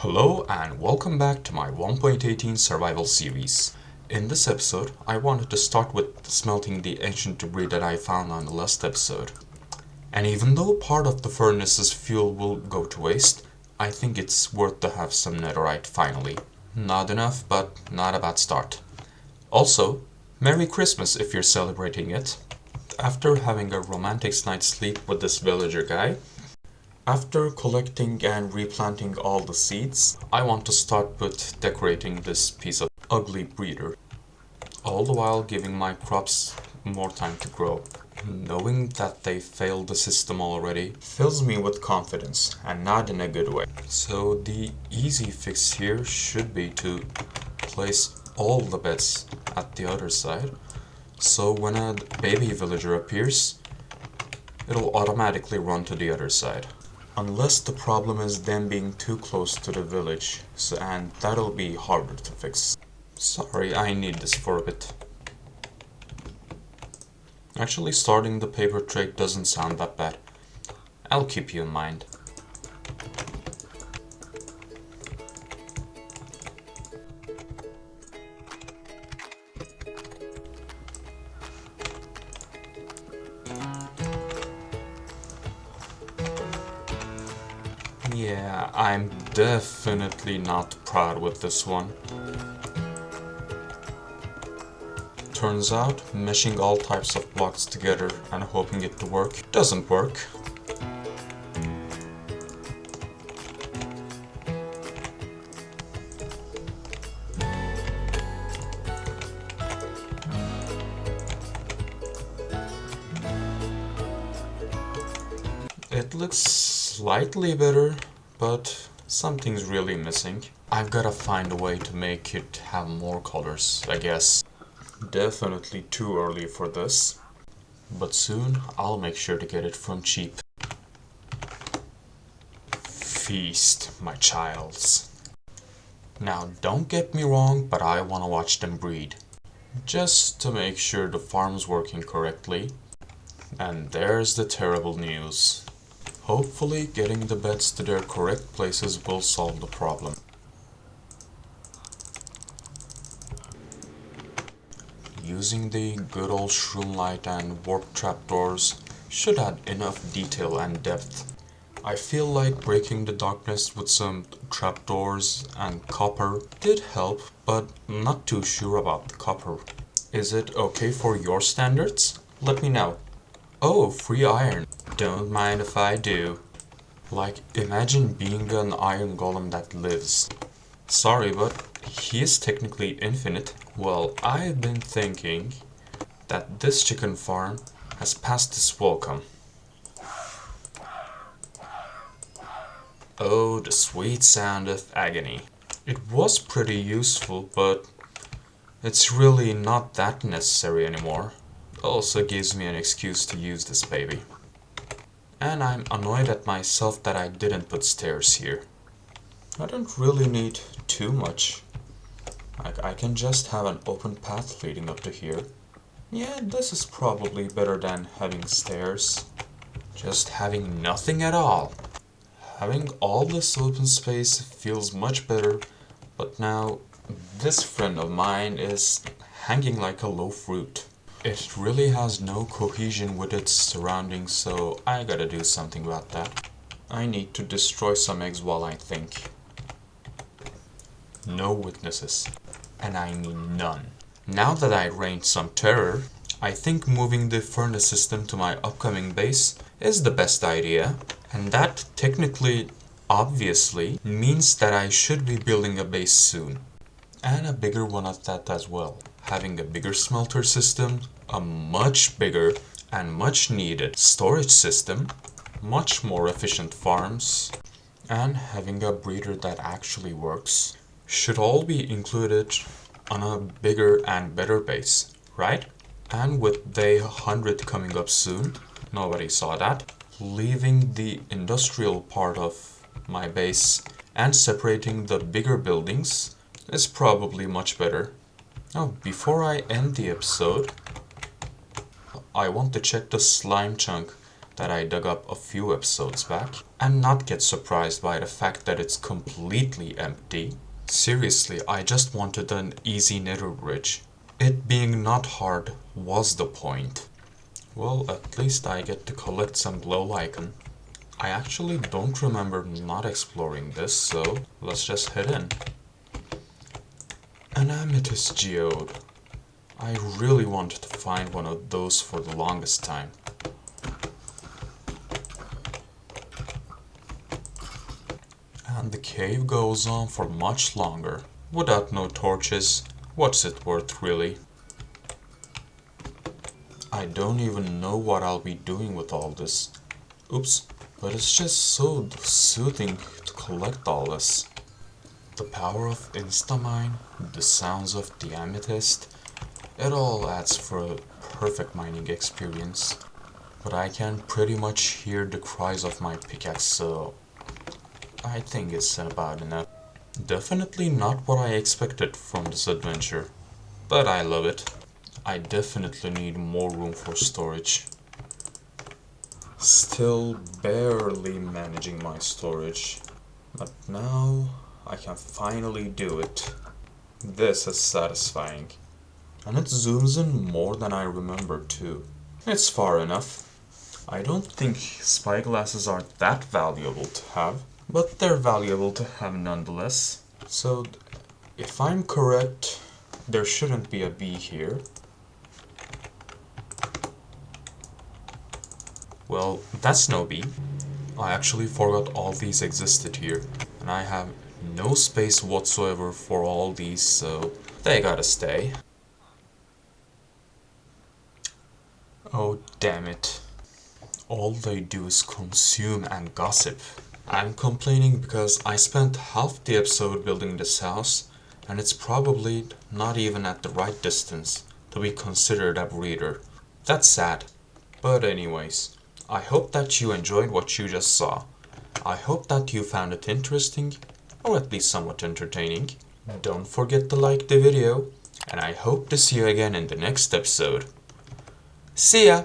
Hello and welcome back to my 1.18 survival series. In this episode, I wanted to start with smelting the ancient debris that I found on the last episode. And even though part of the furnace's fuel will go to waste, I think it's worth to have some netherite finally. Not enough, but not a bad start. Also, Merry Christmas if you're celebrating it. After having a romantic night's sleep with this villager guy, after collecting and replanting all the seeds, I want to start with decorating this piece of ugly breeder, all the while giving my crops more time to grow. Knowing that they failed the system already fills me with confidence, and not in a good way. So the easy fix here should be to place all the beds at the other side, so when a baby villager appears, it'll automatically run to the other side. Unless the problem is them being too close to the village, and that'll be harder to fix. Sorry, I need this for a bit. Actually, starting the paper trade doesn't sound that bad. I'll keep you in mind. Yeah, I'm definitely not proud with this one. Turns out, meshing all types of blocks together and hoping it to work doesn't work. It looks slightly better, but something's really missing. I've gotta find a way to make it have more colors, I guess. Definitely too early for this, but soon I'll make sure to get it from cheap. Feast, my childs. Now don't get me wrong, but I wanna watch them breed. Just to make sure the farm's working correctly. And there's the terrible news. Hopefully getting the beds to their correct places will solve the problem. Using the good old shroom light and warp trapdoors should add enough detail and depth. I feel like breaking the darkness with some trapdoors and copper did help, but I'm not too sure about the copper. Is it okay for your standards? Let me know. Oh, free iron. Don't mind if I do. Like, imagine being an iron golem that lives. Sorry, but he is technically infinite. Well, I've been thinking that this chicken farm has passed its welcome. Oh, the sweet sound of agony. It was pretty useful, but it's really not that necessary anymore. Also gives me an excuse to use this baby. And I'm annoyed at myself that I didn't put stairs here. I don't really need too much. I can just have an open path leading up to here. Yeah, this is probably better than having stairs. Just having nothing at all. Having all this open space feels much better, but now this friend of mine is hanging like a low fruit. It really has no cohesion with its surroundings, so I gotta do something about that. I need to destroy some eggs while I think. No witnesses. And I mean none. Now that I reigned some terror, I think moving the furnace system to my upcoming base is the best idea. And that technically, obviously, means that I should be building a base soon. And a bigger one at that as well. Having a bigger smelter system, a much bigger and much needed storage system, much more efficient farms, and having a breeder that actually works should all be included on a bigger and better base, right? And with day 100 coming up soon, nobody saw that, leaving the industrial part of my base and separating the bigger buildings is probably much better. Now, before I end the episode, I want to check the slime chunk that I dug up a few episodes back and not get surprised by the fact that it's completely empty. Seriously, I just wanted an easy nether bridge. It being not hard was the point. Well, at least I get to collect some glow lichen. I actually don't remember not exploring this, so let's just head in. An amethyst geode. I really wanted to find one of those for the longest time. And the cave goes on for much longer. Without no torches, what's it worth really? I don't even know what I'll be doing with all this. Oops, but it's just so soothing to collect all this. The power of Instamine, the sounds of the amethyst, it all adds for a perfect mining experience. But I can pretty much hear the cries of my pickaxe, so I think it's about enough. Definitely not what I expected from this adventure, but I love it. I definitely need more room for storage. Still barely managing my storage, but now I can finally do it. This is satisfying. And it zooms in more than I remember too. It's far enough. I don't think spyglasses are that valuable to have, but they're valuable to have nonetheless. So, if I'm correct, there shouldn't be a bee here. Well, that's no bee. I actually forgot all these existed here, and I have no space whatsoever for all these, so they gotta stay. Oh, damn it. All they do is consume and gossip. I'm complaining because I spent half the episode building this house, and it's probably not even at the right distance to be considered a breeder. That's sad. But anyways, I hope that you enjoyed what you just saw. I hope that you found it interesting, or at least somewhat entertaining. Don't forget to like the video, and I hope to see you again in the next episode. See ya!